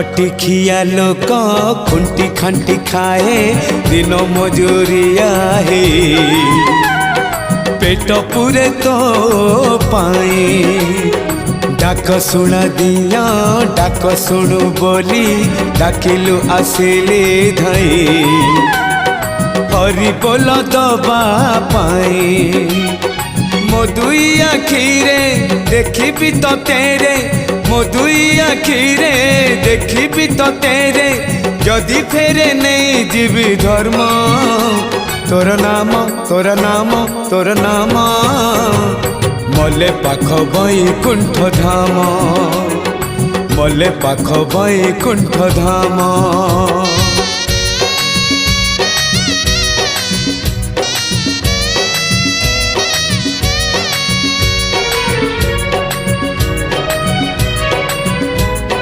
खटिखिया लोक खुंटी खांटी खाए दिन मजूरिया है पेट पूरे तो पाए डाक शुण दिया डाक शुणु बोली डाकिलु आसिले धई हरि बोल दबा पाए मो दुई आखिरे देखी तो तेरे मो दुई आखिरे देखी तो तेरे जदि फेरे नहीं जीवी धर्म तोर नाम तोर नाम तोर नाम मले पाख बैकुंठ धाम मले पाख बैकुंठ धाम।